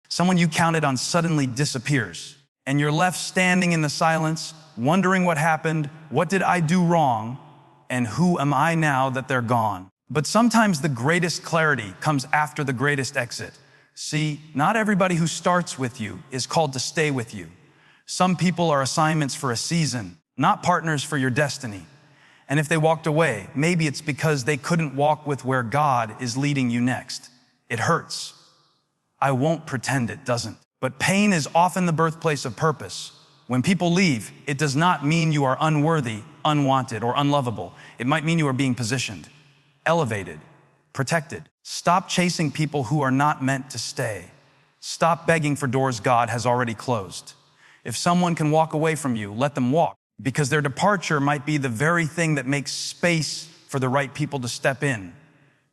Someone you counted on suddenly disappears, and you're left standing in the silence, wondering what happened, what did I do wrong, and who am I now that they're gone? But sometimes the greatest clarity comes after the greatest exit. See, not everybody who starts with you is called to stay with you. Some people are assignments for a season, not partners for your destiny. And if they walked away, maybe it's because they couldn't walk with where God is leading you next. It hurts. I won't pretend it doesn't. But pain is often the birthplace of purpose. When people leave, it does not mean you are unworthy, unwanted, or unlovable. It might mean you are being positioned, elevated, protected. Stop chasing people who are not meant to stay. Stop begging for doors God has already closed. If someone can walk away from you, let them walk, because their departure might be the very thing that makes space for the right people to step in.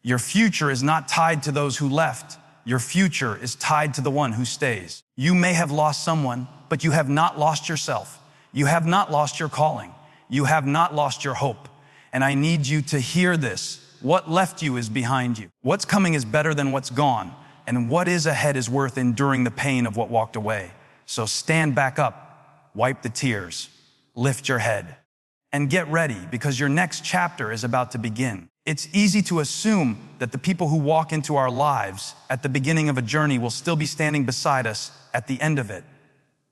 Your future is not tied to those who left. Your future is tied to the one who stays. You may have lost someone, but you have not lost yourself. You have not lost your calling. You have not lost your hope. And I need you to hear this. What left you is behind you. What's coming is better than what's gone. And what is ahead is worth enduring the pain of what walked away. So stand back up, wipe the tears, lift your head, and get ready, because your next chapter is about to begin. It's easy to assume that the people who walk into our lives at the beginning of a journey will still be standing beside us at the end of it.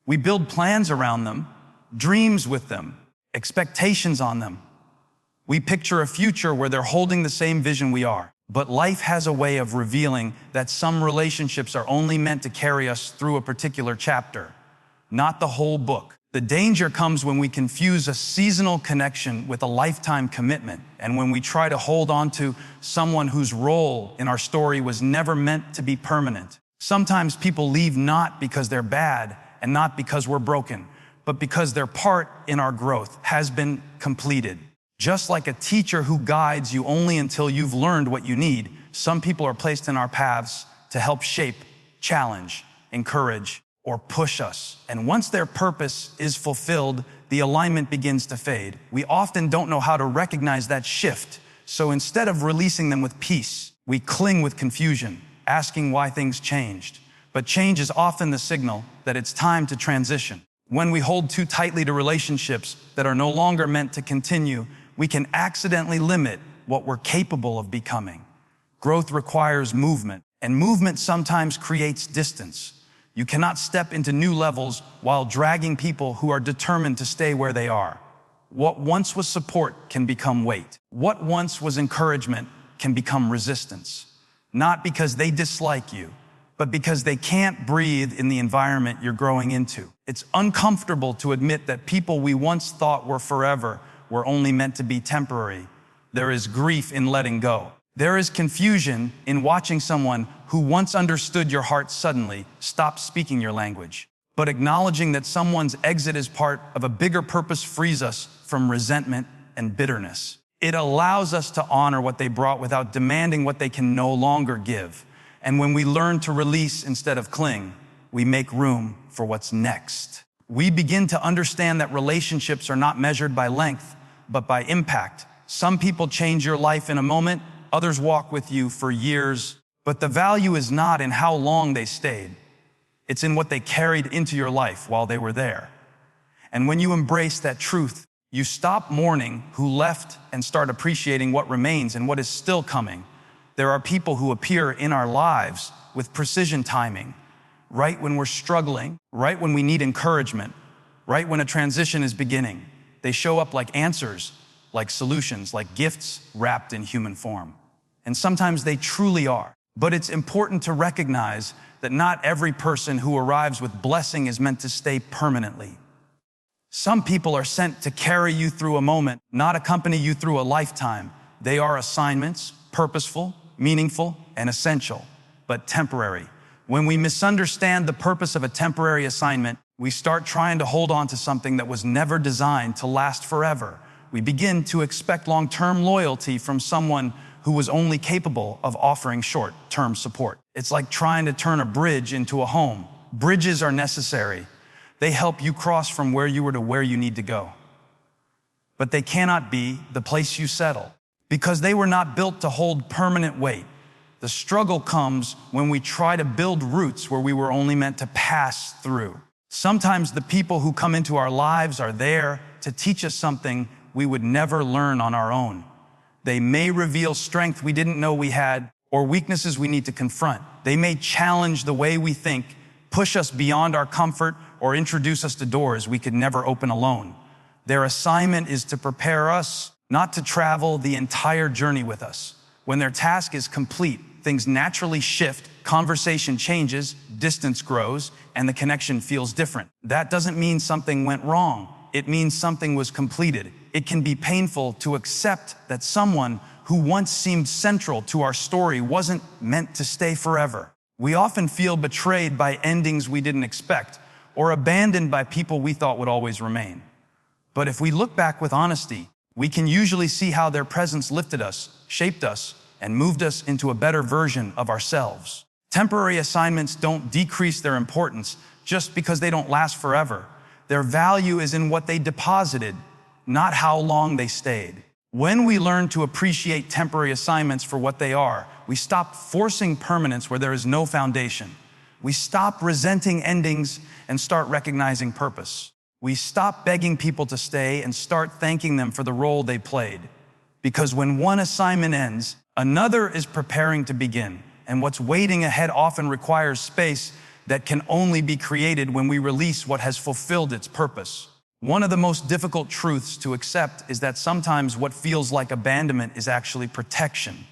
We build plans around them, dreams with them, expectations on them. We picture a future where they're holding the same vision we are. But life has a way of revealing that some relationships are only meant to carry us through a particular chapter, not the whole book. The danger comes when we confuse a seasonal connection with a lifetime commitment, and when we try to hold on to someone whose role in our story was never meant to be permanent. Sometimes people leave not because they're bad and not because we're broken, but because their part in our growth has been completed. Just like a teacher who guides you only until you've learned what you need, some people are placed in our paths to help shape, challenge, encourage, or push us. And once their purpose is fulfilled, the alignment begins to fade. We often don't know how to recognize that shift. So instead of releasing them with peace, we cling with confusion, asking why things changed. But change is often the signal that it's time to transition. When we hold too tightly to relationships that are no longer meant to continue, we can accidentally limit what we're capable of becoming. Growth requires movement, and movement sometimes creates distance. You cannot step into new levels while dragging people who are determined to stay where they are. What once was support can become weight. What once was encouragement can become resistance. Not because they dislike you, but because they can't breathe in the environment you're growing into. It's uncomfortable to admit that people we once thought were forever were only meant to be temporary. There is grief in letting go. There is confusion in watching someone who once understood your heart suddenly stop speaking your language. But acknowledging that someone's exit is part of a bigger purpose frees us from resentment and bitterness. It allows us to honor what they brought without demanding what they can no longer give. And when we learn to release instead of cling, we make room for what's next. We begin to understand that relationships are not measured by length, but by impact. Some people change your life in a moment, others walk with you for years, but the value is not in how long they stayed. It's in what they carried into your life while they were there. And when you embrace that truth, you stop mourning who left and start appreciating what remains and what is still coming. There are people who appear in our lives with precision timing, right when we're struggling, right when we need encouragement, right when a transition is beginning. They show up like answers, like solutions, like gifts wrapped in human form. And sometimes they truly are. But it's important to recognize that not every person who arrives with blessing is meant to stay permanently. Some people are sent to carry you through a moment, not accompany you through a lifetime. They are assignments, purposeful, meaningful, and essential, but temporary. When we misunderstand the purpose of a temporary assignment, we start trying to hold on to something that was never designed to last forever. We begin to expect long-term loyalty from someone who was only capable of offering short-term support. It's like trying to turn a bridge into a home. Bridges are necessary. They help you cross from where you were to where you need to go. But they cannot be the place you settle, because they were not built to hold permanent weight. The struggle comes when we try to build roots where we were only meant to pass through. Sometimes the people who come into our lives are there to teach us something we would never learn on our own. They may reveal strength we didn't know we had, or weaknesses we need to confront. They may challenge the way we think, push us beyond our comfort, or introduce us to doors we could never open alone. Their assignment is to prepare us, not to travel the entire journey with us. When their task is complete, things naturally shift, conversation changes, distance grows, and the connection feels different. That doesn't mean something went wrong. It means something was completed. It can be painful to accept that someone who once seemed central to our story wasn't meant to stay forever. We often feel betrayed by endings we didn't expect, or abandoned by people we thought would always remain. But if we look back with honesty, we can usually see how their presence lifted us, shaped us, and moved us into a better version of ourselves. Temporary assignments don't decrease their importance just because they don't last forever. Their value is in what they deposited, not how long they stayed. When we learn to appreciate temporary assignments for what they are, we stop forcing permanence where there is no foundation. We stop resenting endings and start recognizing purpose. We stop begging people to stay and start thanking them for the role they played. Because when one assignment ends, another is preparing to begin, and what's waiting ahead often requires space that can only be created when we release what has fulfilled its purpose. One of the most difficult truths to accept is that sometimes what feels like abandonment is actually protection.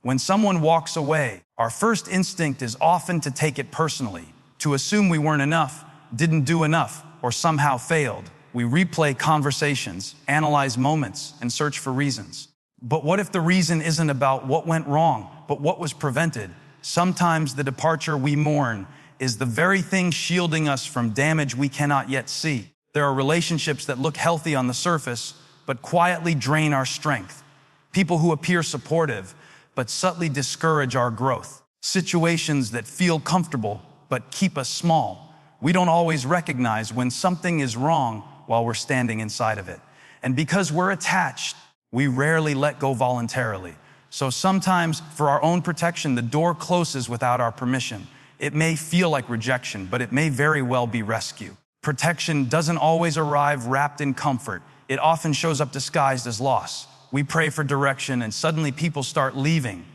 When someone walks away, our first instinct is often to take it personally, to assume we weren't enough, didn't do enough, or somehow failed. We replay conversations, analyze moments, and search for reasons. But what if the reason isn't about what went wrong, but what was prevented? Sometimes the departure we mourn is the very thing shielding us from damage we cannot yet see. There are relationships that look healthy on the surface, but quietly drain our strength. People who appear supportive, but subtly discourage our growth. Situations that feel comfortable, but keep us small. We don't always recognize when something is wrong while we're standing inside of it. And because we're attached, we rarely let go voluntarily. So sometimes, for our own protection, the door closes without our permission. It may feel like rejection, but it may very well be rescue. Protection doesn't always arrive wrapped in comfort. It often shows up disguised as loss. We pray for direction, and suddenly people start leaving.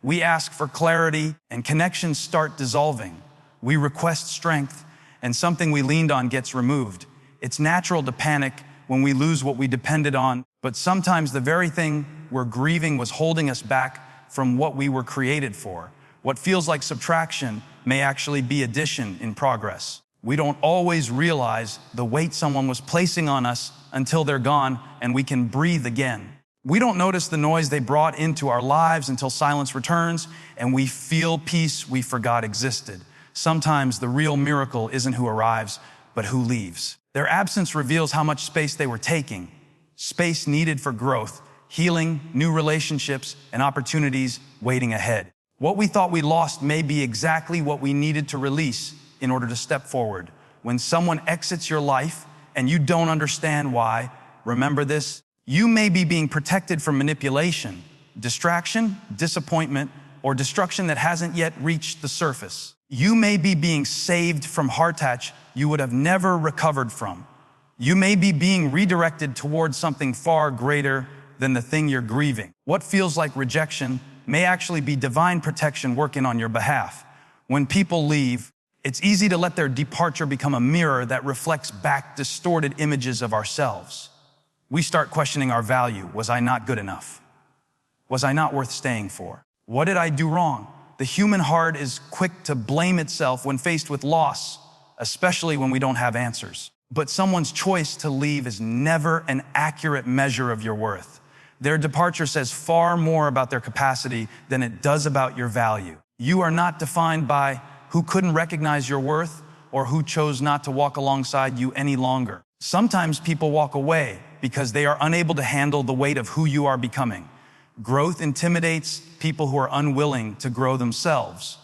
We ask for clarity, and connections start dissolving. We request strength, and something we leaned on gets removed. It's natural to panic when we lose what we depended on, but sometimes the very thing we're grieving was holding us back from what we were created for. What feels like subtraction may actually be addition in progress. We don't always realize the weight someone was placing on us until they're gone and we can breathe again. We don't notice the noise they brought into our lives until silence returns and we feel peace we forgot existed. Sometimes the real miracle isn't who arrives, but who leaves. Their absence reveals how much space they were taking, space needed for growth, healing, new relationships, and opportunities waiting ahead. What we thought we lost may be exactly what we needed to release in order to step forward. When someone exits your life and you don't understand why, remember this: you may be being protected from manipulation, distraction, disappointment, or destruction that hasn't yet reached the surface. You may be being saved from heartache you would have never recovered from. You may be being redirected towards something far greater than the thing you're grieving. What feels like rejection may actually be divine protection working on your behalf. When people leave, it's easy to let their departure become a mirror that reflects back distorted images of ourselves. We start questioning our value. Was I not good enough? Was I not worth staying for? What did I do wrong? The human heart is quick to blame itself when faced with loss, especially when we don't have answers. But someone's choice to leave is never an accurate measure of your worth. Their departure says far more about their capacity than it does about your value. You are not defined by who couldn't recognize your worth or who chose not to walk alongside you any longer. Sometimes people walk away because they are unable to handle the weight of who you are becoming. Growth intimidates people who are unwilling to grow themselves.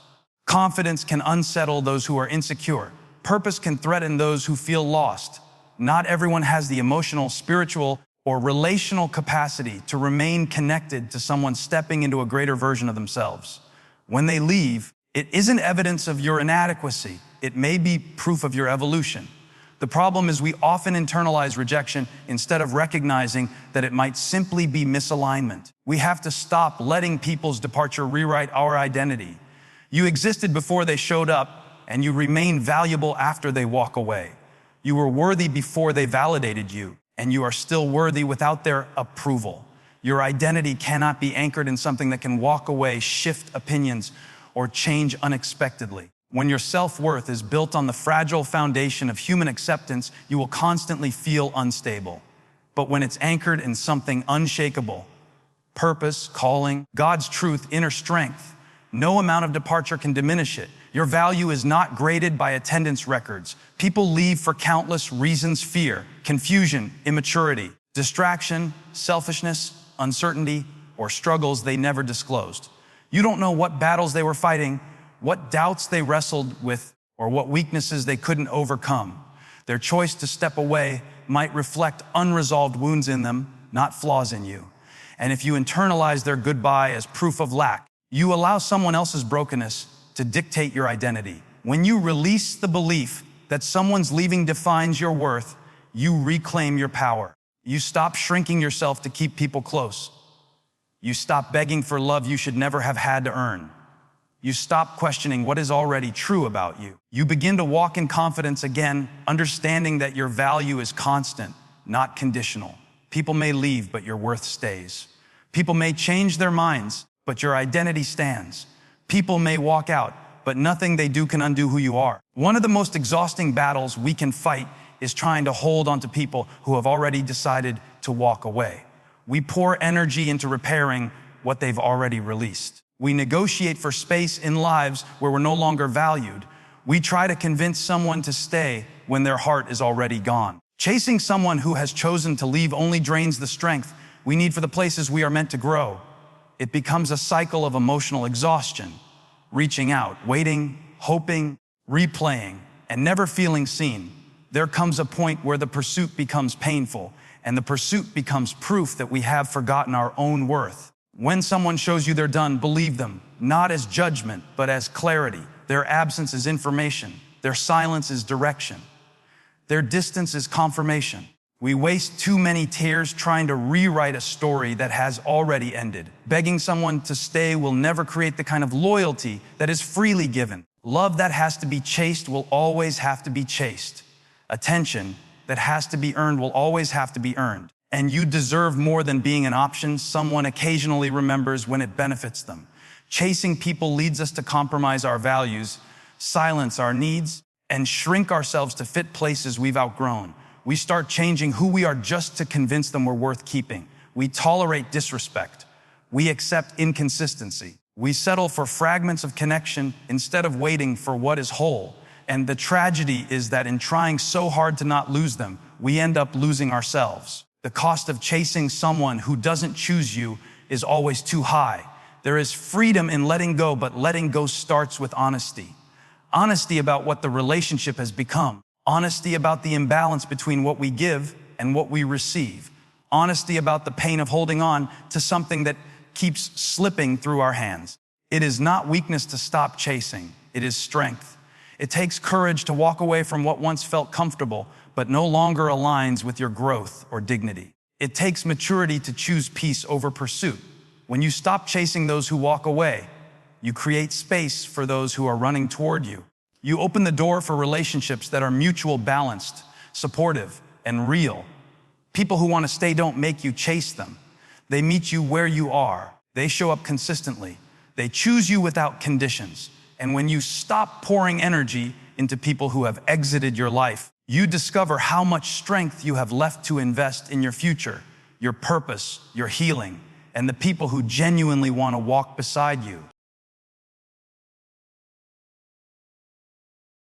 Confidence can unsettle those who are insecure. Purpose can threaten those who feel lost. Not everyone has the emotional, spiritual, or relational capacity to remain connected to someone stepping into a greater version of themselves. When they leave, it isn't evidence of your inadequacy. It may be proof of your evolution. The problem is we often internalize rejection instead of recognizing that it might simply be misalignment. We have to stop letting people's departure rewrite our identity. You existed before they showed up, and you remain valuable after they walk away. You were worthy before they validated you, and you are still worthy without their approval. Your identity cannot be anchored in something that can walk away, shift opinions, or change unexpectedly. When your self-worth is built on the fragile foundation of human acceptance, you will constantly feel unstable. But when it's anchored in something unshakable, purpose, calling, God's truth, inner strength, no amount of departure can diminish it. Your value is not graded by attendance records. People leave for countless reasons: fear, confusion, immaturity, distraction, selfishness, uncertainty, or struggles they never disclosed. You don't know what battles they were fighting, what doubts they wrestled with, or what weaknesses they couldn't overcome. Their choice to step away might reflect unresolved wounds in them, not flaws in you. And if you internalize their goodbye as proof of lack, you allow someone else's brokenness to dictate your identity. When you release the belief that someone's leaving defines your worth, you reclaim your power. You stop shrinking yourself to keep people close. You stop begging for love you should never have had to earn. You stop questioning what is already true about you. You begin to walk in confidence again, understanding that your value is constant, not conditional. People may leave, but your worth stays. People may change their minds, but your identity stands. People may walk out, but nothing they do can undo who you are. One of the most exhausting battles we can fight is trying to hold on to people who have already decided to walk away. We pour energy into repairing what they've already released. We negotiate for space in lives where we're no longer valued. We try to convince someone to stay when their heart is already gone. Chasing someone who has chosen to leave only drains the strength we need for the places we are meant to grow. It becomes a cycle of emotional exhaustion, reaching out, waiting, hoping, replaying, and never feeling seen. There comes a point where the pursuit becomes painful, and the pursuit becomes proof that we have forgotten our own worth. When someone shows you they're done, believe them, not as judgment, but as clarity. Their absence is information. Their silence is direction. Their distance is confirmation. We waste too many tears trying to rewrite a story that has already ended. Begging someone to stay will never create the kind of loyalty that is freely given. Love that has to be chased will always have to be chased. Attention that has to be earned will always have to be earned. And you deserve more than being an option someone occasionally remembers when it benefits them. Chasing people leads us to compromise our values, silence our needs, and shrink ourselves to fit places we've outgrown. We start changing who we are just to convince them we're worth keeping. We tolerate disrespect. We accept inconsistency. We settle for fragments of connection instead of waiting for what is whole. And the tragedy is that in trying so hard to not lose them, we end up losing ourselves. The cost of chasing someone who doesn't choose you is always too high. There is freedom in letting go, but letting go starts with honesty. Honesty about what the relationship has become. Honesty about the imbalance between what we give and what we receive. Honesty about the pain of holding on to something that keeps slipping through our hands. It is not weakness to stop chasing. It is strength. It takes courage to walk away from what once felt comfortable, but no longer aligns with your growth or dignity. It takes maturity to choose peace over pursuit. When you stop chasing those who walk away, you create space for those who are running toward you. You open the door for relationships that are mutual, balanced, supportive, and real. People who want to stay don't make you chase them. They meet you where you are. They show up consistently. They choose you without conditions. And when you stop pouring energy into people who have exited your life, you discover how much strength you have left to invest in your future, your purpose, your healing, and the people who genuinely want to walk beside you.